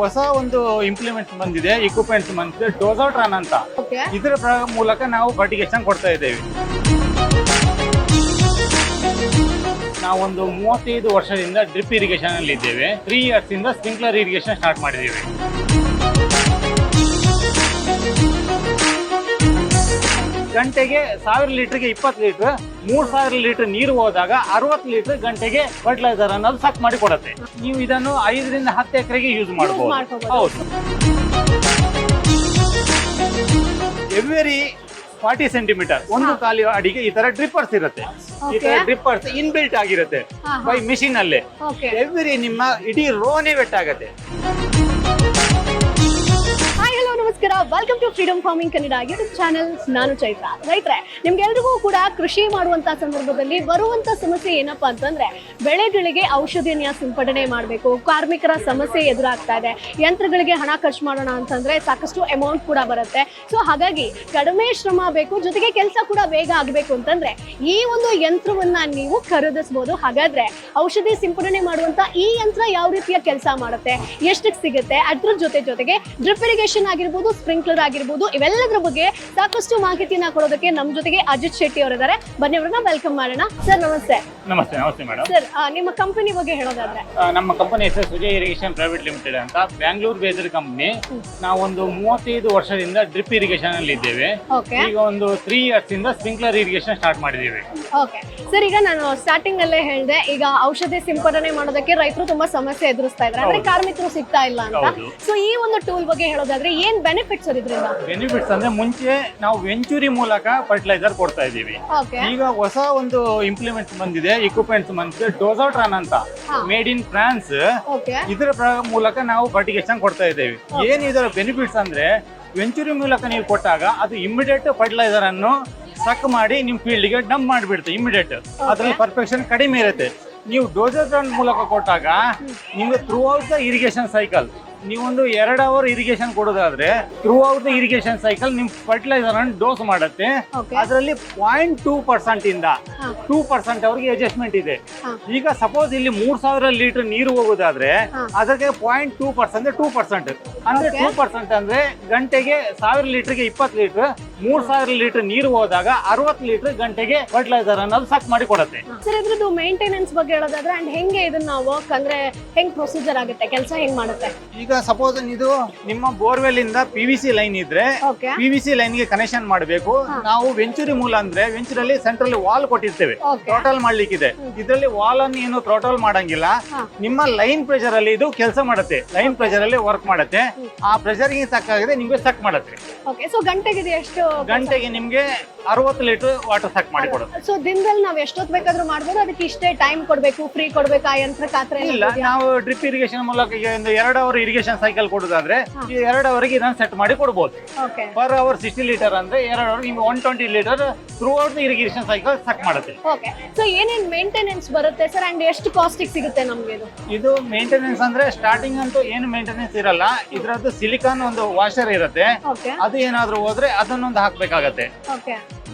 ಹೊಸ ಒಂದು ಇಂಪ್ಲಿಮೆಂಟ್ಸ್ ಬಂದಿದೆ, ಇಕ್ವಿಪ್ಮೆಂಟ್ಸ್ ಬಂದಿದೆ, ಡೋಸೋಟ್ರಾನ್ ಅಂತ. ಇದರ ಮೂಲಕ ನಾವು ಫರ್ಟಿಗೇಷನ್ ಕೊಡ್ತಾ ಇದ್ದೇವೆ. ನಾವೊಂದು 35 ವರ್ಷದಿಂದ ಡ್ರಿಪ್ ಇರಿಗೇಷನ್ ಅಲ್ಲಿ ಇದ್ದೇವೆ. 3 ಇಯರ್ಸ್ ಇಂದ ಸ್ಪ್ರಿಂಕ್ಲರ್ ಇರಿಗೇಷನ್ ಸ್ಟಾರ್ಟ್ ಮಾಡಿದ್ದೇವೆ. ಗಂಟೆಗೆ 1000 ಲೀಟರ್ಗೆ 20 ಲೀಟರ್, 3000 ಲೀಟರ್ ನೀರು ಹೋದಾಗ 60 ಲೀಟರ್ ಗಂಟೆಗೆ ಫರ್ಟಿಲೈಸರ್ ಅನ್ನೋದು ಸಕ್ ಮಾಡಿ ಕೊಡುತ್ತೆ. ನೀವು ಇದನ್ನು 5 ರಿಂದ 10 ಎಕರೆಗೆ ಯೂಸ್ ಮಾಡಬಹುದು. ಹೌದು, ಎವ್ರಿ 40 ಸೆಂಟಿಮೀಟರ್ ಒಂದು ಕಾಲಿ ಅಡಿಗೆ ಈ ತರ ಡ್ರಿಪ್ಪರ್ಸ್ ಇರುತ್ತೆ. ಈ ತರ ಡ್ರಿಪ್ಪರ್ಸ್ ಇನ್ಬಿಲ್ಟ್ ಆಗಿರುತ್ತೆ ಬೈ ಮಿಷಿನ್ ಅಲ್ಲೇ. ಎವ್ರಿ ನಿಮ್ಮ ಇಡೀ ರೋನೇ ವೆಟ್ ಆಗುತ್ತೆ. ನಮಸ್ಕಾರ, welcome to freedom farming Kannada YouTube channel. ನಾನು ಚೈತ್ರ. ರೈತರೆ, ನಿಮ್ಗೆಲ್ರಿಗೂ ಕೂಡ ಕೃಷಿ ಮಾಡುವಂತ ಸಂದರ್ಭದಲ್ಲಿ ಬರುವಂತ ಸಮಸ್ಯೆ ಏನಪ್ಪಾ ಅಂತಂದ್ರೆ ಬೆಳೆಗಳಿಗೆ ಔಷಧಿಯನ್ನ ಸಿಂಪಡಣೆ ಮಾಡಬೇಕು, ಕಾರ್ಮಿಕರ ಸಮಸ್ಯೆ ಎದುರಾಗ್ತಾ ಇದೆ. ಯಂತ್ರಗಳಿಗೆ ಹಣ ಖರ್ಚು ಮಾಡೋಣ ಅಂತಂದ್ರೆ ಸಾಕಷ್ಟು ಅಮೌಂಟ್ ಕೂಡ ಬರುತ್ತೆ. ಸೊ ಹಾಗಾಗಿ ಕಡಿಮೆ ಶ್ರಮ ಬೇಕು, ಜೊತೆಗೆ ಕೆಲಸ ಕೂಡ ಬೇಗ ಆಗಬೇಕು ಅಂತಂದ್ರೆ ಈ ಒಂದು ಯಂತ್ರವನ್ನ ನೀವು ಖರೀದಿಸಬಹುದು. ಹಾಗಾದ್ರೆ ಔಷಧಿ ಸಿಂಪಡಣೆ ಮಾಡುವಂತ ಈ ಯಂತ್ರ ಯಾವ ರೀತಿಯ ಕೆಲಸ ಮಾಡುತ್ತೆ, ಎಷ್ಟಕ್ಕೆ ಸಿಗುತ್ತೆ, ಅದ್ರ ಜೊತೆಗೆ ಡ್ರಿಪ್ ಇರಿಗೇಷನ್ ಆಗಿರ್ಬೋದು, ಸ್ಪ್ರಿಂಕ್ಲರ್ ಆಗಿರ್ಬೋದು, ಇವೆಲ್ಲದರ ಬಗ್ಗೆ ಸಾಕಷ್ಟು ಮಾಹಿತಿಯನ್ನ ಕೊಡೋದಕ್ಕೆ ನಮ್ಮ ಜೊತೆಗೆ ಅಜಿತ್ ಶೆಟ್ಟಿ ಅವರಿದ್ದಾರೆ. ಬನ್ನಿ, ಅವರನ್ನ ವೆಲ್ಕಮ್ ಮಾಡೋಣ. ಸರ್ ನಮಸ್ತೆ. ನಮಸ್ತೆ. ನಮಸ್ತೆ ಮೇಡಮ್. ಸರ್, ನಿಮ್ಮ ಕಂಪನಿ ಬಗ್ಗೆ ಹೇಳೋದಾದ್ರೆ? ನಮ್ಮ ಕಂಪನಿ ಹೆಸರು ಸುಜಯ್ ಇರಿಗೇಷನ್ ಪ್ರೈವೇಟ್ ಲಿಮಿಟೆಡ್ ಅಂತ, ಬ್ಯಾಂಗ್ಳೂರ್ ಬೇಸ್ಡ್ ಕಂಪನಿ. ನಾವೊಂದು 35 ವರ್ಷದಿಂದ ಡ್ರಿಪ್ ಇರಿಗೇಷನ್ ಅಲ್ಲಿ ಇದ್ದೇವೆ. ಈಗ ಒಂದು 3 ಇಯರ್ಸ್ ಇಂದ ಸ್ಪ್ರಿಂಕ್ಲರ್ ಇರಿಗೇಷನ್ ಸ್ಟಾರ್ಟ್ ಮಾಡಿದ್ದೇವೆ. ಓಕೆ ಸರ್, ಈಗ ನಾನು ಸ್ಟಾರ್ಟಿಂಗ್ ಅಲ್ಲೇ ಹೇಳಿದೆ, ಈಗ ಔಷಧಿ ಸಿಂಪಡಣೆ ಮಾಡೋದಕ್ಕೆ ರೈತರು ತುಂಬಾ ಸಮಸ್ಯೆ ಎದುರಿಸ್ತಾ ಇದ್ದಾರೆ, ಅಂದ್ರೆ ಕಾರ್ಮಿಕರು ಸಿಗ್ತಾ ಇಲ್ಲ ಅಂತ. ಸೊ ಈ ಒಂದು ಟೂಲ್ ಬಗ್ಗೆ ಹೇಳೋದಾದ್ರೆ ಏನ್ ಬೆನಿಫಿಟ್ಸ್ ಇದರಿಂದ? ಬೆನಿಫಿಟ್ಸ್ ಅಂದ್ರೆ ಮುಂಚೆ ನಾವು ವೆಂಚುರಿ ಮೂಲಕ ಫರ್ಟಿಲೈಸರ್ ಕೊಡ್ತಾ ಇದ್ದೀವಿ. ಈಗ ಹೊಸ ಒಂದು ಇಂಪ್ಲಿಮೆಂಟ್ಸ್ ಬಂದಿದೆ, ಇಕ್ವಿಪ್ಮೆಂಟ್ಸ್ ಬಂದಿದೆ, ಡೋಸೋಟ್ರಾನ್ ಅಂತ, ಮೇಡ್ ಇನ್ ಫ್ರಾನ್ಸ್. ಇದರ ಮೂಲಕ ನಾವು ಫರ್ಟಿಗೇಷನ್ ಕೊಡ್ತಾ ಇದ್ದೇವೆ. ಏನ್ ಇದರ ಬೆನಿಫಿಟ್ಸ್ ಅಂದ್ರೆ ವೆಂಚುರಿ ಮೂಲಕ ನೀವು ಕೊಟ್ಟಾಗ ಅದು ಇಮಿಡಿಯೇಟ್ ಫರ್ಟಿಲೈಸರ್ ಅನ್ನು ಸಕ್ ಮಾಡಿ ನಿಮ್ ಫೀಲ್ಡ್ ಗೆ ಡಂಪ್ ಮಾಡಿಬಿಡುತ್ತೆ ಇಮಿಡಿಯೇಟ್. ಅದ್ರಲ್ಲಿ ಪರ್ಫೆಕ್ಷನ್ ಕಡಿಮೆ ಇರುತ್ತೆ. ನೀವು ಡೋಸೋಟ್ರಾನ್ ಮೂಲಕ ಕೊಟ್ಟಾಗ ನಿಮ್ಗೆ through out the irrigation cycle, ನೀವೊಂದು 2 ಅವರ್ ಇರಿಗೇಷನ್ ಕೊಡೋದಾದ್ರೆ through out the irrigation cycle ನಿಮ್ ಫರ್ಟಿಲೈಸರ್ ಅನ್ನು ಡೋಸ್ ಮಾಡುತ್ತೆ. ಅದರಲ್ಲಿ 0.2% ಇಂದ 2% ಅವ್ರಿಗೆ ಅಡ್ಜಸ್ಟ್ಮೆಂಟ್ ಇದೆ. ಈಗ ಸಪೋಸ್ ಇಲ್ಲಿ 3000 ಲೀಟರ್ ನೀರು ಹೋಗೋದಾದ್ರೆ ಅದಕ್ಕೆ 0.2% 2% ಅಂದ್ರೆ 2% ಅಂದ್ರೆ ಗಂಟೆಗೆ 1000 ಲೀಟರ್ಗೆ 20 ಲೀಟರ್, 3000 ಲೀಟರ್ ನೀರು ಹೋದಾಗ 60 ಲೀಟರ್ ಗಂಟೆಗೆ ಫರ್ಟಿಲೈಸರ್ ಅನ್ನೋದು ಸಕ್ ಮಾಡಿ ಕೊಡುತ್ತೆ. ಸರ್, ಇದ್ರದ್ದು ಮೇಂಟೆನೆನ್ಸ್ ಬಗ್ಗೆ ಹೇಳೋದಾದ್ರೆ ಅಂಡ್ ಹೆಂಗೆ ಇದನ್ನ ವರ್ಕ್ ಅಂದ್ರೆ ಹೆಂಗ್ ಪ್ರೊಸೀಜರ್ ಆಗುತ್ತೆ, ಕೆಲಸ ಹೆಂಗ್ ಮಾಡುತ್ತೆ? ಈಗ ಸಪೋಸ್ ಇದು ನಿಮ್ಮ ಬೋರ್ವೆಲ್ ಇಂದ PVC ಲೈನ್ ಇದ್ರೆ PVC ಲೈನ್ ಗೆ ಕನೆಕ್ಷನ್ ಮಾಡಬೇಕು. ನಾವು ವೆಂಚುರಿ ಮೂಲ ಅಂದ್ರೆ ವೆಂಚುರಲ್ಲಿ ಸೆಂಟ್ರಲ್ಲಿ ವಾಲ್ ಕೊಟ್ಟಿರ್ತೇವೆ, ಟೋಟಲ್ ಮಾಡ್ಲಿಕ್ಕಿದೆ. ಇದರಲ್ಲಿ ವಾಲ್ ಅನ್ನು ಏನು ಟೋಟಲ್ ಮಾಡಂಗಿಲ್ಲ, ನಿಮ್ಮ ಲೈನ್ ಪ್ರೆಷರ್ ಅಲ್ಲಿ ಇದು ಕೆಲಸ ಮಾಡುತ್ತೆ. ಲೈನ್ ಪ್ರೆಷರ್ ಅಲ್ಲಿ ವರ್ಕ್ ಮಾಡುತ್ತೆ. ಆ ಪ್ರೆಷರ್ ಗೆ ತಕ್ಕಾಗಿದೆ ನಿಮ್ಗೆ ಸಕ್ ಮಾಡುತ್ತೆ. ಸೊ ಗಂಟೆಗೆ ಎಷ್ಟು? ಗಂಟೆಗೆ ನಿಮ್ಗೆ 60 ಲೀಟರ್ ವಾಟರ್ ಸಕ್ ಮಾಡಿ ಕೊಡುತ್ತೆ. ಸೊ ದಿನದಲ್ಲಿ ನಾವ್ ಎಷ್ಟೊತ್ತು ಬೇಕಾದ್ರೂ ಮಾಡ್ಬೋದು, ಅದಕ್ಕೆ ಇಷ್ಟೇ ಟೈಮ್ ಕೊಡ್ಬೇಕು, ಫ್ರೀ ಕೊಡ್ಬೇಕು ಆ ಯಂತ್ರ ಖಾತ್ರಿ ಇಲ್ಲ. ನಾವು ಡ್ರಿಪ್ ಇರಿಗೇಷನ್ ಮೂಲಕ ಈಗ 2 ಅವರ್ ಇರಿಗೇಷನ್ ಸೈಕಲ್ ಕೊಡೋದಾದ್ರೆ ಈ 2 ಅವರ್ಗೆ ಇದನ್ನ ಸೆಟ್ ಮಾಡಿ ಕೊಡಬಹುದು. ಪರ್ ಅವರ್ 60 ಲೀಟರ್ ಅಂದ್ರೆ 2 ಅವರ್ ನಿಮ್ಗೆ 120 litre through out the irrigation cycle suck ಮಾಡುತ್ತೆ. ಸೊ ಏನೇನ್ ಮೇಂಟೆನೆನ್ಸ್ ಬರುತ್ತೆ ಸರ್, ಅಂಡ್ ಎಷ್ಟು ಕಾಸ್ಟ್ ಸಿಗುತ್ತೆ ನಮ್ಗೆ ಇದು ಮೇಂಟೆನೆನ್ಸ್ ಅಂದ್ರೆ ಸ್ಟಾರ್ಟಿಂಗ್ ಅಂತೂ ಏನು ಮೇಂಟೆನೆನ್ಸ್ ಇರಲ್ಲ. ಇದ್ರದ್ದು ಸಿಲಿಕಾನ್ ಒಂದು ವಾಷರ್ ಇರುತ್ತೆ, ಅದು ಏನಾದ್ರೂ ಹೋದ್ರೆ ಅದನ್ನೊಂದು ಹಾಕ್ಬೇಕಾಗತ್ತೆ.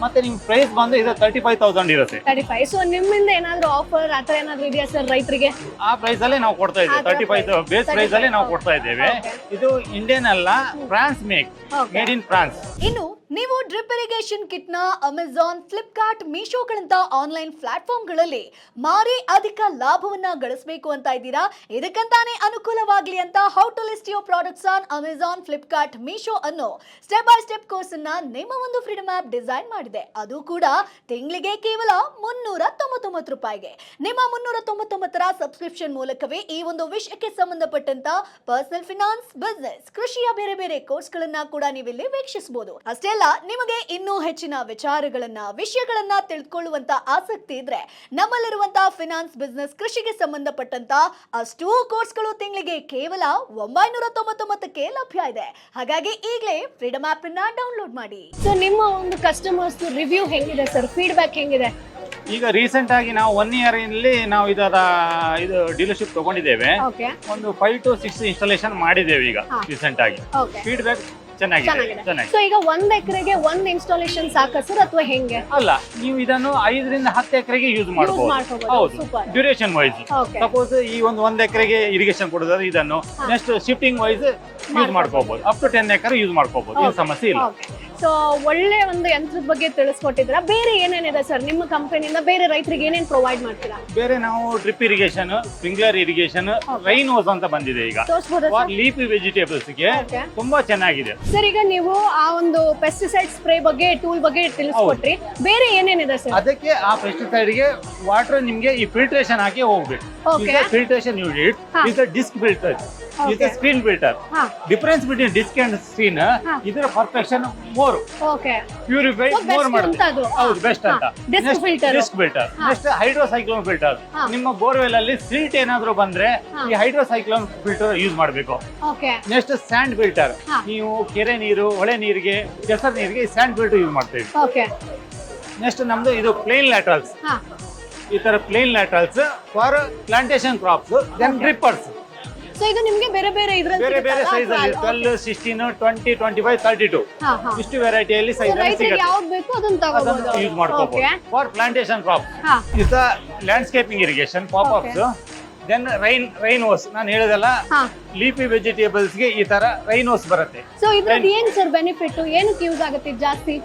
ಮತ್ತೆ ನಿಮ್ ಪ್ರೈಸ್ ಬಂದು ಇದು 35,000 ಇರುತ್ತೆ. 35. ಸೊ ನಿಮ್ಮಿಂದ ಏನಾದ್ರೂ ಆಫರ್ ಆತರ ಏನಾದ್ರೂ ಇದೆಯಾ ಸರ್ ರೈತರಿಗೆ? ಆ ಪ್ರೈಸ್ ಅಲ್ಲಿ ನಾವು ಕೊಡ್ತಾ ಇದ್ದೇವೆ. 35 ಬೇಸ್ ಪ್ರೈಸ್ ಅಲ್ಲಿ ನಾವು ಕೊಡ್ತಾ ಇದ್ದೇವೆ. ಇದು ಇಂಡಿಯನ್ ಅಲ್ಲ, ಫ್ರಾನ್ಸ್ ಮೇಡ್ ಇನ್ ಫ್ರಾನ್ಸ್. ಇನ್ನು ನೀವು ಡ್ರಿಪ್ ಇರಿಗೇಷನ್ ಕಿಟ್ ನ ಅಮೆಜಾನ್, ಫ್ಲಿಪ್ಕಾರ್ಟ್, ಮೀಶೋಗಳಂತ ಆನ್ಲೈನ್ ಪ್ಲಾಟ್ಫಾರ್ಮ್ಗಳಲ್ಲಿ ಮಾರಿ ಅಧಿಕ ಲಾಭವನ್ನ ಗಳಿಸಬೇಕು ಅಂತ ಇದ್ದೀರಾ? ಇದಕ್ಕಂತಾನೆ ಅನುಕೂಲವಾಗಲಿ ಅಂತ how to list your products on Amazon, Flipkart, Meesho ಅನ್ನೋ ಸ್ಟೆಪ್ ಬೈ ಸ್ಟೆಪ್ ಕೋರ್ಸ್ ಅನ್ನ ನಿಮ್ಮ ಒಂದು ಫ್ರೀಡಮ್ ಆಪ್ ಡಿಸೈನ್ ಮಾಡಿದೆ. ಅದು ಕೂಡ ತಿಂಗಳಿಗೆ ಕೇವಲ 399 ರೂಪಾಯಿಗೆ. ನಿಮ್ಮ 399ರ ಸಬ್ಸ್ಕ್ರಿಪ್ಷನ್ ಮೂಲಕವೇ ಈ ಒಂದು ವಿಷಯಕ್ಕೆ ಸಂಬಂಧಪಟ್ಟಂತ ಪರ್ಸನಲ್ ಫಿನಾನ್ಸ್, ಬಿಸಿನೆಸ್, ಕೃಷಿಯ ಬೇರೆ ಬೇರೆ ಕೋರ್ಸ್ ಗಳನ್ನ ಕೂಡ ನೀವಿಲ್ಲಿ ವೀಕ್ಷಿಸಬಹುದು. ಅಷ್ಟೇ ಅಲ್ಲ, ನಿಮಗೆ ಇನ್ನೂ ಹೆಚ್ಚಿನ ವಿಷಯಗಳನ್ನ ತಿಳ್ಕೊಳ್ಳುವಂತ ಆಸಕ್ತಿ ಇದ್ರೆ ನಮ್ಮಲ್ಲಿರುವಂತಹ ಫಿನಾನ್ಸ್, ಬಿಸಿನೆಸ್, ಕೃಷಿಗೆ ಸಂಬಂಧಪಟ್ಟಂತ ಅಷ್ಟೂ ಕೋರ್ಸ್ಗಳು ತಿಂಗಳಿಗೆ ಕೇವಲ 999ಕ್ಕೆ ಲಭ್ಯ ಇದೆ. ಹಾಗಾಗಿ ಈಗಲೇ ಫ್ರೀಡಮ್ ಆಪ್ ಅನ್ನ ಡೌನ್ಲೋಡ್ ಮಾಡಿ. ಸೊ ನಿಮ್ಮ ಒಂದು ಕಸ್ಟಮರ್ಸ್ ರಿವ್ಯೂ ಹೆಂಗಿದೆ ಸರ್, ಫೀಡ್ಬ್ಯಾಕ್ ಹೆಂಗಿದೆ? ಈಗ ರೀಸೆಂಟ್ ಆಗಿ ನಾವು 1 ಇಯರ್ ಅಲ್ಲಿ ನಾವು ಇದು ಡೀಲರ್ಶಿಪ್ ತಗೊಂಡಿದ್ದೇವೆ. ಒಂದು 5 to 6 ಇನ್ಸ್ಟಾಲೇಷನ್ ಮಾಡಿದ್ದೇವೆ ಈಗ ರೀಸೆಂಟ್ ಆಗಿ. ಫೀಡ್ಬ್ಯಾಕ್ ಚೆನ್ನಾಗಿದೆ ಚೆನ್ನಾಗಿದೆ. ಚೆನ್ನಾಗಿದೆ. ಸೊ ಈಗ 1 ಎಕರೆಗೆ 1 ಇನ್ಸ್ಟಾಲೇಷನ್ ಸಾಕ ಸರ್ ಅಥವಾ ಹೆಂಗೆ? ಅಲ್ಲ, ನೀವು ಇದನ್ನು 5 ರಿಂದ 10 ಎಕರೆಗೆ ಯೂಸ್ ಮಾಡ್ಕೋಬಹುದು. ಮಾಡಬಹುದು. ಹೌದು, Super. Duration wise. Okay. Suppose ಈ ಒಂದು 1 ಎಕರೆಗೆ ಇರಿಗೇಷನ್ ಕೊಡೋದಾದ್ರೆ ಇದನ್ನು ನೆಕ್ಸ್ಟ್ ಶಿಫ್ಟಿಂಗ್ ವೈಸ್ ಯೂಸ್ ಮಾಡ್ಕೋಬಹುದು. ಅಪ್ ಟು 10 ಎಕರೆ ಯೂಸ್ ಮಾಡ್ಕೋಬಹುದು, ಏನು ಸಮಸ್ಯೆ ಇಲ್ಲ. ಸೊ ಒಳ್ಳೆ ಒಂದು ಯಂತ್ರದ ಬಗ್ಗೆ ತಿಳಿಸ್ಕೊಟ್ಟಿದ್ದೀರಾ. ಬೇರೆ ಏನೇನಿದೆ ಸರ್ ನಿಮ್ಮ ಕಂಪನಿಯಿಂದ? ಬೇರೆ ರೈತರಿಗೆ ಏನೇನ್ ಪ್ರೊವೈಡ್ ಮಾಡ್ತೀರಾ? ಬೇರೆ ನಾವು drip irrigation, sprinkler irrigation, rain hose ಅಂತ ಬಂದಿದೆ ಈಗ. ತೋರಿಸಬಹುದಾ ಸರ್? ಲೀಫಿ ವೆಜಿಟೇಬಲ್ಸ್ ಗೆ Okay. ತುಂಬಾ ಚೆನ್ನಾಗಿದೆ. ಸರ್ ಈಗ ನೀವು ಆ ಒಂದು ಪೆಸ್ಟಿಸೈಡ್ ಸ್ಪ್ರೇ ಬಗ್ಗೆ, ಟೂಲ್ ಬಗ್ಗೆ ತಿಳಿಸ್ಕೊಟ್ರಿ. ಬೇರೆ ಏನೇನಿದೆ ಸರ್? ಅದಕ್ಕೆ ಆ ಪೆಸ್ಟಿಸೈಡ್ ಗೆ ವಾಟರ್ ನಿಮ್ಗೆ ಈ ಫಿಲ್ಟ್ರೇಷನ್ ಹಾಕಿ ಹೋಗ್ಬೇಕು. Okay. Filtration unit is disc filter, is screen filter. ಹಾ. Difference between disc and screen, ಇದರ perfection more okay. Purify So, best more ಅಂತ ಅದು. ಮಾಡುತ್ತೆ. ಹೌದು, ಬೆಸ್ಟ್ ಅಂತ. Disc filter. Disc filter. Next hydrocyclone filter. ನಿಮ್ಮ ಬೋರ್ವೆಲ್ ಅಲ್ಲಿ ಸಿಲ್ಟ್ ಏನಾದ್ರೂ ಬಂದ್ರೆ ಈ ಹೈಡ್ರೋಸೈಕ್ಲೋನ್ ಫಿಲ್ಟರ್ ಯೂಸ್ ಮಾಡಬೇಕು. ಓಕೆ. Next sand filter. ಹಾ. ನೀವು ಕೆರೆ ನೀರು, ಹೊಳೆ ನೀರಿಗೆ, ಕೆಸರು ನೀರಿಗೆ ಸ್ಯಾಂಡ್ ಫಿಲ್ಟರ್ ಯೂಸ್ ಮಾಡ್ತೇವೆ. ಓಕೆ. ನೆಕ್ಸ್ಟ್ ನಮ್ದು ಇದು ಪ್ಲೇನ್ ಲ್ಯಾಟ್ರಲ್ಸ್. ಹಾ. ಈ ತರ plain laterals for plantation crops. Then drippers. So ಇದು ನಿಮ್ಗೆ ಬೇರೆ ಬೇರೆ ಇದ್ರಲ್ಲಿ ಬೇರೆ ಬೇರೆ ಸಿಗುತ್ತಲ್ಲ? ಸೈಜ್ ಅಲ್ಲಿ 12, 16, 20, 25, 32 ಹಾ, ಹಾ. ಇಷ್ಟು ವೆರೈಟಿಯಲ್ಲಿ So, ಸೈಜ್ ಅಲ್ಲಿ ರೈತರಿಗೆ ಸಿಗುತ್ತೆ. ಯಾವ್ದು ಬೇಕು ಅದನ್ನ ತಗೋಬಹುದು. ಅದನ್ನು ಯೂಸ್ ಮಾಡ್ಕೋಬಹುದು ಓಕೆ. For plantation crop. ಹಾ. Is the landscaping irrigation, pop ups. Then rain hose. ನಾನು ಹೇಳಿದಲ್ಲ, ಹಾ. ಲೀಫಿ ವೆಜಿಟೇಬಲ್ಸ್ ಗೆ ಈ ತರ ರೈನ್ ಹೋಸ್ ಬರುತ್ತೆ. ಸೊ ಇದ್ರದ್ದು ಏನ್ ಸರ್ ಬೆನಿಫಿಟ್? ಏನಕ್ಕೆ ಯೂಸ್ ಆಗುತ್ತೆ ಇದು ಜಾಸ್ತಿ?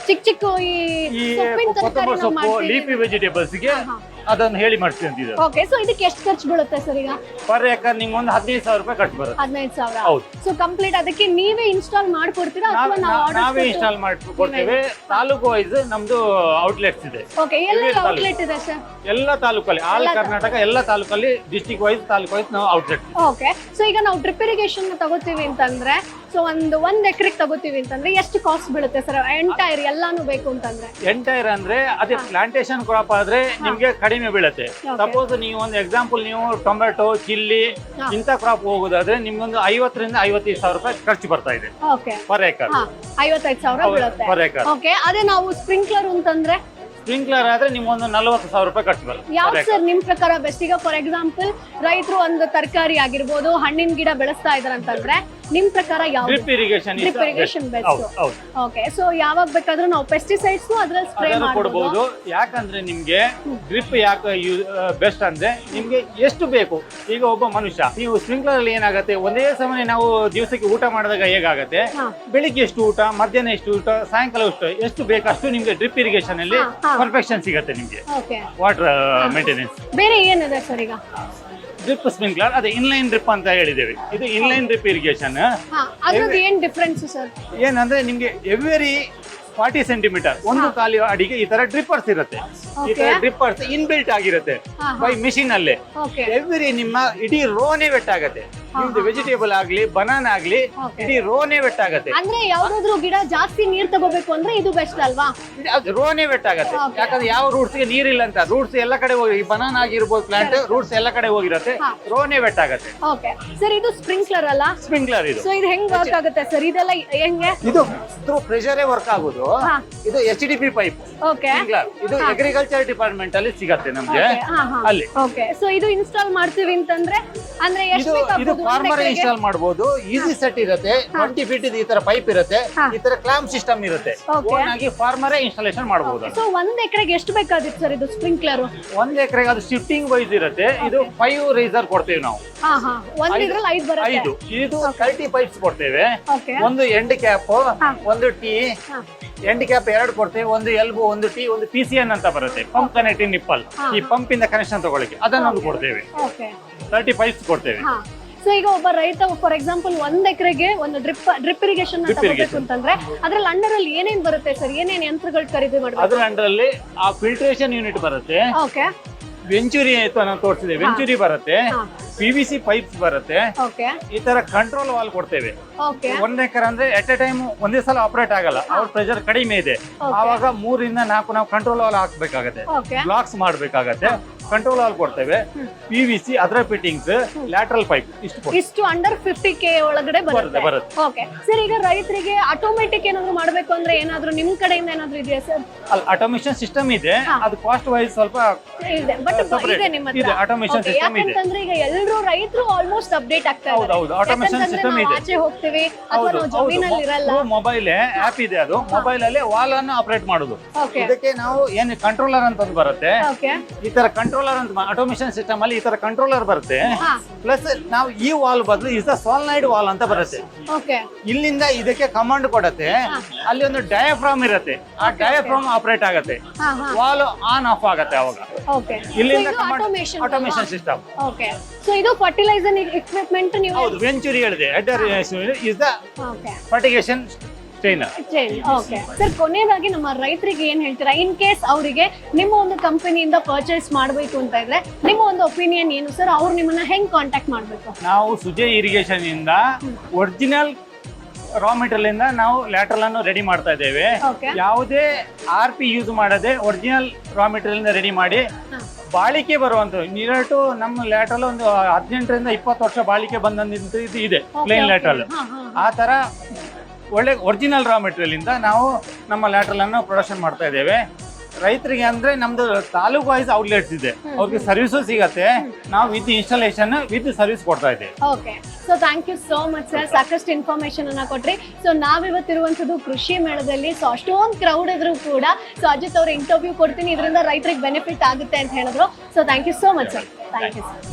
ಚಿಕ್ಕ ಚಿಕ್ಕ ಈ ಈ ಸೊಪ್ಪಿನ ತರಕಾರಿ ಕೊತ್ತಂಬರಿ ನಾವು ಸೊಪ್ಪು, ಮಾಡ್ತೀವಿ. ಲೀಫಿ ವೆಜಿಟೇಬಲ್ಸ್ ಗೆ ಹಾ. ಅದನ್ನು ಹೇಳಿ ಮಾಡ್ತೀವಿ ಅಂತಿದ್ದಾರೆ. ಓಕೆ. ಸೊ ಇದಕ್ಕೆ ಎಷ್ಟು ಖರ್ಚು ಬೀಳುತ್ತೆ ಸರ್ ಈಗ? ಪರ್ ಏಕರ್ ನಿಮ್ಗೆ ಒಂದು 15,000 ರೂಪಾಯಿ ಖರ್ಚು ಬರುತ್ತೆ. 15,000. ಹೌದು. ಸೊ ಕಂಪ್ಲೀಟ್ ಅದಕ್ಕೆ ನೀವೇ ಇನ್ಸ್ಟಾಲ್ ಮಾಡ್ಕೊಡ್ತೀರಾ ಅಥವಾ ನಾವು ನಾವೇ ಆರ್ಡರ್? ಇನ್ಸ್ಟಾಲ್ ಮಾಡ್ಕೊಡ್ತೇವೆ. ತಾಲೂಕು ವೈಸ್ ನಮ್ದು ಔಟ್ಲೆಟ್ಸ್ ಇದೆ. ಓಕೆ. ಎಲ್ಲ ಔಟ್ಲೆಟ್ ಇದೆ ಸರ್? ಎಲ್ಲ ತಾಲೂಕಲ್ಲಿ, ಆಲ್ ಕರ್ನಾಟಕ ಎಲ್ಲ ತಾಲೂಕಲ್ಲಿ, ಡಿಸ್ಟಿಕ್ ವೈಸ್, ತಾಲೂಕು ವೈಸ್ ನಾವು ಔಟ್ಲೆಟ್. ಓಕೆ. ಸೊ ಈಗ ನಾವು ಡ್ರಿಪ್ ಇರಿಗೇಷನ್ ತಗೋತೀವಿ ಅಂತಂದ್ರೆ, ಸೊ ಒಂದ್ ಎಕರೆಗೆ ತಗೋತೀವಿ ಅಂತಂದ್ರೆ ಎಷ್ಟು ಕಾಸ್ಟ್ ಬೀಳುತ್ತೆ ಸರ್? ಎಂಟೈರ್ ಎಲ್ಲಾನು ಬೇಕು ಅಂತಂದ್ರೆ? ಎಂಟೈರ್ ಅಂದ್ರೆ ಅದೇ ಪ್ಲಾಂಟೇಶನ್ ಕ್ರಾಪ್ ಆದ್ರೆ ನಿಮ್ಗೆ ಕಡಿಮೆ ಬೀಳುತ್ತೆ. ಸಪೋಸ್ ನೀವು ಒಂದು ಎಕ್ಸಾಂಪಲ್, ನೀವು ಟೊಮೆಟೊ, ಚಿಲ್ಲಿ ಇಂಥ ಕ್ರಾಪ್ ಹೋಗೋದಾದ್ರೆ ನಿಮ್ಗೊಂದು 50 ರಿಂದ 55,000 ರೂಪಾಯಿ ಖರ್ಚು ಬರ್ತಾ ಇದೆ ಓಕೆ. Per acre. 55,000 ಬೀಳುತ್ತೆ ಪರ್ ಏಕರ್. ಓಕೆ. ಅದೇ ನಾವು ಸ್ಪ್ರಿಂಕ್ಲರ್ ಅಂತಂದ್ರೆ ಸ್ಪ್ರಿಂಕ್ಲರ್ ಆದ್ರೆ ನಿಮ್ಗೊಂದು 40,000 ರೂಪಾಯಿ ಖರ್ಚು ಬರುತ್ತೆ. ಯಾವ್ದು ಸರ್ ನಿಮ್ ಪ್ರಕಾರ ಬೆಸ್ಟ್? ಈಗ ಫಾರ್ ಎಕ್ಸಾಂಪಲ್ ರೈತರು ಒಂದು ತರಕಾರಿ ಆಗಿರ್ಬೋದು, ಹಣ್ಣಿನ ಗಿಡ ಬೆಳೆಸ್ತಾ ಇದಾರೆ ಅಂತಂದ್ರೆ ನಿಮ್ ಪ್ರಕಾರ ಯಾವ್ದು? Drip irrigation drip irrigation best. Okay. So ಯಾವಾಗ ಬೇಕಾದ್ರೂ ನಾವು ಪೆಸ್ಟಿಸೈಡ್ಸ್ ಅದ್ರಲ್ಲಿ ಸ್ಪ್ರೇ ಕೊಡಬಹುದು. ಯಾಕಂದ್ರೆ ನಿಮ್ಗೆ ಡ್ರಿಪ್ ಯಾಕೆ ಬೆಸ್ಟ್ ಅಂದ್ರೆ ನಿಮ್ಗೆ ಎಷ್ಟು ಬೇಕು. ಈಗ ಒಬ್ಬ ಮನುಷ್ಯ, ನೀವು ಸ್ಪ್ರಿಂಕ್ಲರ್ ಅಲ್ಲಿ ಏನಾಗುತ್ತೆ, ಒಂದೇ ಸಮಯ ನಾವು ದಿವಸಕ್ಕೆ ಊಟ ಮಾಡಿದಾಗ ಹೇಗಾಗತ್ತೆ, ಬೆಳಿಗ್ಗೆ ಎಷ್ಟು ಊಟ, ಮಧ್ಯಾಹ್ನ ಎಷ್ಟು ಊಟ, ಸಾಯಂಕಾಲ ಎಷ್ಟು ಬೇಕಷ್ಟು ನಿಮ್ಗೆ ಡ್ರಿಪ್ ಇರಿಗೇಷನ್ ಅಲ್ಲಿ ಪರ್ಫೆಕ್ಷನ್ ಸಿಗುತ್ತೆ ನಿಮ್ಗೆ. ಓಕೆ. Water maintenance. ಬೇರೆ ಏನಿದೆ ಸರ್ ಈಗ? ಡ್ರಿಪ್ ಸ್ಪ್ರಿಂಕ್ಲರ್ ಅದೇ ಇನ್ಲೈನ್ ಡ್ರಿಪ್ ಅಂತ ಹೇಳಿದ್ದೇವೆ. ಇದು ಇನ್ಲೈನ್ ಡ್ರಿಪ್ ಇರಿಗೇಷನ್. ಅದ್ರದ್ದು ಏನ್ ಡಿಫ್ರೆನ್ಸ್ ಸರ್? ಏನಂದ್ರೆ ನಿಮ್ಗೆ ಎವ್ರಿ 40 ಸೆಂಟಿಮೀಟರ್ ಒಂದು ಕಾಲಿ ಅಡಿಗೆ ಈ ತರ ಡ್ರಿಪ್ಪರ್ಸ್ ಇರುತ್ತೆ. ಈ ತರ ಡ್ರಿಪ್ಪರ್ಸ್ ಇನ್ಬಿಲ್ಟ್ ಆಗಿರುತ್ತೆ ಬೈ ಮಿಷಿನ್ ಅಲ್ಲೇ. ಓಕೆ. ಎವ್ರಿ ನಿಮ್ಮ ಇಡೀ ರೋನೇ ವೆಟ್ ಆಗತ್ತೆ. ನಿಮ್ದು ವೆಜಿಟೇಬಲ್ ಆಗ್ಲಿ, ಬನಾನಾ ಆಗ್ಲಿ, ಇಡೀ ರೋನೇ ವೆಟ್ ಆಗತ್ತೆ. ಅಂದ್ರೆ ಯಾವ್ದಾದ್ರು ಗಿಡ ಜಾಸ್ತಿ ನೀರ್ ತಗೋಬೇಕು ಅಂದ್ರೆ ಇದು ಬೆಸ್ಟ್ ಅಲ್ವಾ? ರೋನೇ ವೆಟ್ ಆಗತ್ತೆ. ಯಾಕಂದ್ರೆ ಯಾವ ರೂಟ್ಸ್ ಗೆ ನೀರಿಲ್ಲ ಅಂತ, ರೂಟ್ಸ್ ಎಲ್ಲ ಕಡೆ ಹೋಗಿ, ಬನಾನಾ ಆಗಿರ್ಬೋದು ಪ್ಲಾಂಟ್, ರೂಟ್ಸ್ ಎಲ್ಲ ಕಡೆ ಹೋಗಿರತ್ತೆ, ರೋನೇ ವೆಟ್ ಆಗತ್ತೆ. ಓಕೆ. ಸರ್ ಇದು ಸ್ಪ್ರಿಂಕ್ಲರ್ ಅಲ್ಲ? ಸ್ಪ್ರಿಂಕ್ಲರ್ ಇದು. ಸೊ ಇದು ಹೆಂಗ್ ವರ್ಕ್ ಆಗುತ್ತೆ ಸರ್? ಇದೆಲ್ಲ ಹೆಂಗೆ? ಇದು ಥ್ರೂ ಪ್ರೆಷರೇ ವರ್ಕ್ ಆಗೋದು. ಇದು HDP ಪೈಪ್ ಓಕೆ. ಸ್ಪ್ರಿಂಕ್ಲರ್. ಇದು ಅಗ್ರಿಕಲ್ಚರ್ ಡಿಪಾರ್ಟ್ಮೆಂಟ್ ಅಲ್ಲಿ ಸಿಗತ್ತೆ ನಮ್ಗೆ ಅಲ್ಲಿ. ಓಕೆ. ಸೊ ಇದು ಇನ್ಸ್ಟಾಲ್ ಮಾಡ್ತೀವಿ ಅಂತಂದ್ರೆ ಅಂದ್ರೆ ಎಷ್ಟು ಇದು ಫಾರ್ಮರ್ ಇನ್ಸ್ಟಾಲ್ ಮಾಡಬಹುದು. ಈಸಿ ಸೆಟ್ ಇರುತ್ತೆ. 20 ಫೀಟ್ ಈ ತರ ಪೈಪ್ ಇರುತ್ತೆ. ಈ ತರ ಕ್ಲಾಂಪ್ ಸಿಸ್ಟಮ್ ಇರುತ್ತೆ. ಓನ್ ಆಗಿ ಫಾರ್ಮರೇ ಇನ್ಸ್ಟಾಲೇಷನ್ ಮಾಡಬಹುದು. ಸೊ 1 ಎಕರೆಗೆ ಎಷ್ಟು ಬೇಕಾದಿತ್ತು ಸರ್ ಇದು ಸ್ಪ್ರಿಂಕ್ಲರ್? 1 ಎಕರೆಗೆ ಅದು ಶಿಫ್ಟಿಂಗ್ ವೈಸ್ ಇರುತ್ತೆ. ಇದು 5 ರೈಸರ್ ಕೊಡ್ತೇವೆ ನಾವು. ಒಂದ್ ಇದ್ರಲ್ಲಿ 5 ಬರುತ್ತೆ. 5 ಇದು 30 ಪೈಪ್ಸ್ ಕೊಡ್ತೇವೆ. ಓಕೆ. ಒಂದು ಎಂಡ್ ಕ್ಯಾಪ್, ಒಂದು ಟೀ, ಎಂಡ್ ಕ್ಯಾಪ್ 2 ಕೊಡ್ತೇವೆ. ಒಂದು ಎಲ್ಬೋ, ಒಂದು ಟೀ, ಒಂದು PCN ಅಂತ ಬರುತ್ತೆ, ಪಂಪ್ ಕನೆಕ್ಟಿಂಗ್ ನಿಪ್ಪಲ್. ಈ ಪಂಪ್ ಇಂದ ಕನೆಕ್ಷನ್ ತಗೊಳ್ಳಿಕ್ಕೆ ಅದನ್ನೊಂದು ಕೊಡ್ತೇವೆ. ಓಕೆ. 30 ಪೈಪ್ಸ್ ಕೊಡ್ತೇವೆ. ಸೊ ಈಗ ಒಬ್ಬ ರೈತ ಫಾರ್ ಎಕ್ಸಾಂಪಲ್ 1 ಎಕರೆಗೆ ಒಂದು ಡ್ರಿಪ್ ಇರಿಗೇಷನ್ ತಗೋಬೇಕು ಅಂತಂದ್ರೆ ಅದ್ರಲ್ಲಿ ಅಂಡರ್ ಅಲ್ಲಿ ಏನೇನ್ ಬರುತ್ತೆ ಸರ್? ಏನೇನ್ ಯಂತ್ರಗಳು ಖರೀದಿ ಮಾಡಬೇಕು? ಅದ್ರ ಅಂಡರ್ ಅಲ್ಲಿ ಆ ಫಿಲ್ಟ್ರೇಷನ್ ಯೂನಿಟ್ ಬರುತ್ತೆ. ಓಕೆ. ವೆಂಚುರಿ ಆಯ್ತು ನಾನು ತೋರಿಸಿದೆ. ವೆಂಚುರಿ ಬರುತ್ತೆ, PVC ಪೈಪ್ಸ್ ಬರುತ್ತೆ. ಓಕೆ. ಈ ತರ ಕಂಟ್ರೋಲ್ ವಾಲ್ ಕೊಡ್ತೇವೆ. ಓಕೆ. 1 ಎಕರ್ ಅಂದ್ರೆ ಎಟ್ ಎ ಟೈಮ್ ಒಂದೇ ಸಲ ಆಪರೇಟ್ ಆಗಲ್ಲ. ಅವ್ರ ಪ್ರೆಷರ್ ಕಡಿಮೆ ಇದೆ, ಆವಾಗ 3 ರಿಂದ 4 ನಾವು ಕಂಟ್ರೋಲ್ ವಾಲ್ ಹಾಕ್ಬೇಕಾಗತ್ತೆ, ಓಕೆ. ಬ್ಲಾಕ್ಸ್ ಮಾಡ್ಬೇಕಾಗತ್ತೆ. ಕಂಟ್ರೋಲ್ ವಾಲ್ ಕೊಡ್ತೇವೆ, PVC ಅದರ ಫಿಟ್ಟಿಂಗ್ಸ್, ಲ್ಯಾಟ್ರಲ್ ಪೈಪ್ ಇಷ್ಟು ಅಂಡರ್ 50K ಒಳಗಡೆ ಬರುತ್ತೆ. ಓಕೆ ಸರ್, ಈಗ ರೈತರಿಗೆ ಆಟೋಮೆಟಿಕ್ ಏನಾದ್ರು ಮಾಡ್ಬೇಕು ಅಂದ್ರೆ ಏನಾದ್ರು ನಿಮ್ ಕಡೆಯಿಂದ ಏನಾದ್ರು ಇದೆಯಾ ಸರ್? ಅಲ್ಲಿ ಆಟೋಮೇಷನ್ ಸಿಸ್ಟಮ್ ಇದೆ, ಅದು ಕಾಸ್ಟ್ ವೈಸ್ ಸ್ವಲ್ಪ ಇದೆ, ಬಟ್ ಇದೆ ನಿಮ್ಮ ಹತ್ರ. ಆಟೋಮೇಷನ್ ಸಿಸ್ಟಮ್ ಇದೆ. ಯಾಕಂತಂದ್ರೆ ಈಗ ಎಲ್ಲರೂ ರೈತರು ಆಲ್ಮೋಸ್ಟ್ ಅಪ್ಡೇಟ್ ಆಗ್ತಾ ಇದ್ದಾರೆ. ಹೌದು, ಆಟೋಮೇಷನ್ ಸಿಸ್ಟಮ್ ಇದೆ. ಆಚೆ ಹೋಗ್ತೀವಿ ಅಥವಾ ನಾವು ಜಮೀನಲ್ಲಿ ಇರಲ್ಲ, ಮೊಬೈಲ್ ಆಪ್ ಇದೆ, ಅದು ಮೊಬೈಲ್ ಅಲ್ಲಿ ವಾಲ್ ಅನ್ನು ಆಪರೇಟ್ ಮಾಡೋದು. ಇದಕ್ಕೆ ನಾವು ಏನು ಕಂಟ್ರೋಲರ್ ಅಂತ ಒಂದು ಬರುತ್ತೆ, ಈ ತರ ಕಂಟ್ರೋಲರ್ ಅಂತ ಆಟೋಮೇಷನ್ ಸಿಸ್ಟಮ್ ಅಲ್ಲಿ ಈ ತರ ಕಂಟ್ರೋಲರ್ ಬರುತ್ತೆ. ಪ್ಲಸ್ ನಾವು ಈ ವಾಲ್ ಬದಲು ಇಸ್ ಸಾಲಿನಾಯ್ಡ್ ವಾಲ್ ಅಂತ ಬರುತ್ತೆ. ಇಲ್ಲಿಂದ ಇದಕ್ಕೆ ಕಮಾಂಡ್ ಕೊಡುತ್ತೆ, ಅಲ್ಲಿ ಒಂದು ಡಯಾಫ್ರಾಮ್ ಇರುತ್ತೆ, ಆ ಡಯಾಫ್ರಾಮ್ ಆಪರೇಟ್ ಆಗುತ್ತೆ, ವಾಲ್ ಆನ್ ಆಫ್ ಆಗುತ್ತೆ ಅವಾಗ. ಇಲ್ಲಿಂದ ಆಟೋಮೇಷನ್ ಸಿಸ್ಟಮ್. ಸೊ ಇದು ಫರ್ಟಿಲೈಸರ್ ಇಕ್ವಿಪ್ಮೆಂಟ್ ನೀವು ಹೌದು, ವೆಂಚುರಿ ಹೇಳಿದೆ, header is the fertigation trainer. Okay sir, ಕೊನೆಯದಾಗಿ ನಮ್ಮ ರೈತರಿಗೆ ಏನ್ ಹೇಳ್ತೀರಾ? ಇನ್ ಕೇಸ್ ಅವರಿಗೆ ನಿಮ್ಮ ಒಂದು ಕಂಪನಿಯಿಂದ ಪರ್ಚೇಸ್ ಮಾಡಬೇಕು ಅಂತ ಇದ್ರೆ ನಿಮ್ಮ ಒಂದು ಒಪಿನಿಯನ್ ಏನು ಸರ್? ಅವ್ರು ನಿಮ್ಮನ್ನ ಹೆಂಗ್ ಕಾಂಟ್ಯಾಕ್ಟ್ ಮಾಡಬೇಕು? ನಾವು ಸುಜಯ್ ಇರಿಗೇಷನ್ ಇಂದ ಒರಿಜಿನಲ್ ರಾ ಮೆಟೀರಿಯಲ್ ಇಂದ ನಾವು ಲ್ಯಾಟ್ರಲ್ ಅನ್ನು ರೆಡಿ ಮಾಡ್ತಾ ಇದ್ದೇವೆ. ಯಾವುದೇ RP ಯೂಸ್ ಮಾಡದೆ ಒರಿಜಿನಲ್ ರಾ ಮೆಟೀರಿಯಲ್ ಇಂದ ರೆಡಿ ಮಾಡಿ ಬಾಳಿಕೆ ಬರುವಂತ ನಿರಟು ನಮ್ಮ ಲ್ಯಾಟ್ರಲ್ ಒಂದು 18 ರಿಂದ 20 ವರ್ಷ ಬಾಳಿಕೆ ಬಂದಂತ ಇದು ಇದೆ ಪ್ಲೇನ್ ಲ್ಯಾಟ್ರಲ್. ಆ ತರ ಒಳ್ಳೆ ಒರಿಜಿನಲ್ ರಾ ಮೆಟೀರಿಯಲ್ ಇಂದ ನಾವು ನಮ್ಮ ಲ್ಯಾಟ್ರಲ್ ಅನ್ನು ಪ್ರೊಡಕ್ಷನ್ ಮಾಡ್ತಾ ಇದ್ದೇವೆ. ರೈತರಿಗೆ ಅಂದ್ರೆ ನಮ್ದು ತಾಲೂಕು ವೈಸ್ ಔಟ್ಲೆಟ್ಸ್ ಇದೆ, ಅವ್ರಿಗೆ ಸರ್ವಿಸು ಸಿಗತ್ತೆ. ನಾವು ವಿತ್ ಇನ್ಸ್ಟಾಲೇಷನ್ ವಿತ್ ಸರ್ವಿಸ್ ಕೊಡ್ತಾ ಇದ್ದೇವೆ. Okay, so thank you so much sir, ಸಾಕಷ್ಟು ಇನ್ಫಾರ್ಮೇಶನ್ ಅನ್ನ ಕೊಟ್ರಿ. ಸೊ ನಾವಿವತ್ತಿರುವಂತದ್ದು ಕೃಷಿ ಮೇಳದಲ್ಲಿ, ಸೊ ಅಷ್ಟೊಂದು ಕ್ರೌಡ್ ಇದ್ರು ಕೂಡ ಸೊ ಅಜಿತ್ ಅವ್ರ ಇಂಟರ್ವ್ಯೂ ಕೊಡ್ತೀನಿ, ಇದರಿಂದ ರೈತರಿಗೆ ಬೆನಿಫಿಟ್ ಆಗುತ್ತೆ ಅಂತ ಹೇಳಿದ್ರು. So thank you so much sir.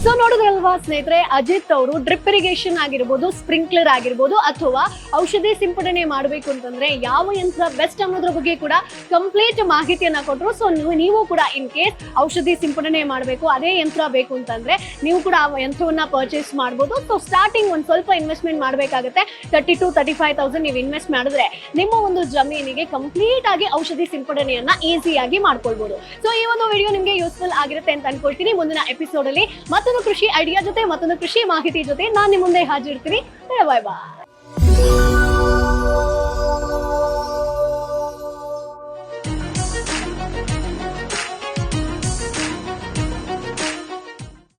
So ನೋಡಿದ್ರಲ್ವಾ ಸ್ನೇಹಿತರೆ, ಅಜಿತ್ ಅವರು ಡ್ರಿಪ್ ಇರಿಗೇಷನ್ ಆಗಿರ್ಬೋದು, ಸ್ಪ್ರಿಂಕ್ಲರ್ ಆಗಿರ್ಬೋದು, ಅಥವಾ ಔಷಧಿ ಸಿಂಪಡಣೆ ಮಾಡಬೇಕು ಅಂತಂದ್ರೆ ಯಾವ ಯಂತ್ರ ಬೆಸ್ಟ್ ಅನ್ನೋದ್ರ ಬಗ್ಗೆ ಕೂಡ ಕಂಪ್ಲೀಟ್ ಮಾಹಿತಿಯನ್ನ ಕೊಟ್ಟರು. ಸೊ ನೀವು ಕೂಡ ಇನ್ ಕೇಸ್ ಔಷಧಿ ಸಿಂಪಡಣೆ ಮಾಡಬೇಕು, ಅದೇ ಯಂತ್ರ ಬೇಕು ಅಂತಂದ್ರೆ ನೀವು ಕೂಡ ಆ ಯಂತ್ರವನ್ನ ಪರ್ಚೇಸ್ ಮಾಡಬಹುದು. ಸೊ ಸ್ಟಾರ್ಟಿಂಗ್ ಒಂದು ಸ್ವಲ್ಪ ಇನ್ವೆಸ್ಟ್ಮೆಂಟ್ ಮಾಡಬೇಕಾಗುತ್ತೆ, 30,000 to 35,000 ನೀವು ಇನ್ವೆಸ್ಟ್ ಮಾಡಿದ್ರೆ ನಿಮ್ಮ ಒಂದು ಜಮೀನಿಗೆ ಕಂಪ್ಲೀಟ್ ಆಗಿ ಔಷಧಿ ಸಿಂಪಡಣೆಯನ್ನ ಈಸಿಯಾಗಿ ಮಾಡ್ಕೊಳ್ಬಹುದು. ಸೊ ಈ ಒಂದು ವಿಡಿಯೋ ನಿಮಗೆ ಯೂಸ್ಫುಲ್ ಆಗಿರುತ್ತೆ ಅಂತ ಅನ್ಕೊಳ್ತೀನಿ. ಮುಂದಿನ ಎಪಿಸೋಡ್ ಅಲ್ಲಿ ಮತ್ತೊಂದು ಕೃಷಿ ಐಡಿಯಾ ಜೊತೆ, ಮತ್ತೊಂದು ಕೃಷಿ ಮಾಹಿತಿ ಜೊತೆ ನಾನು ನಿಮ್ಮ ಮುಂದೆ ಹಾಜರಿರ್ತೀನಿ. ಬಾಯ್ ಬಾಯ್.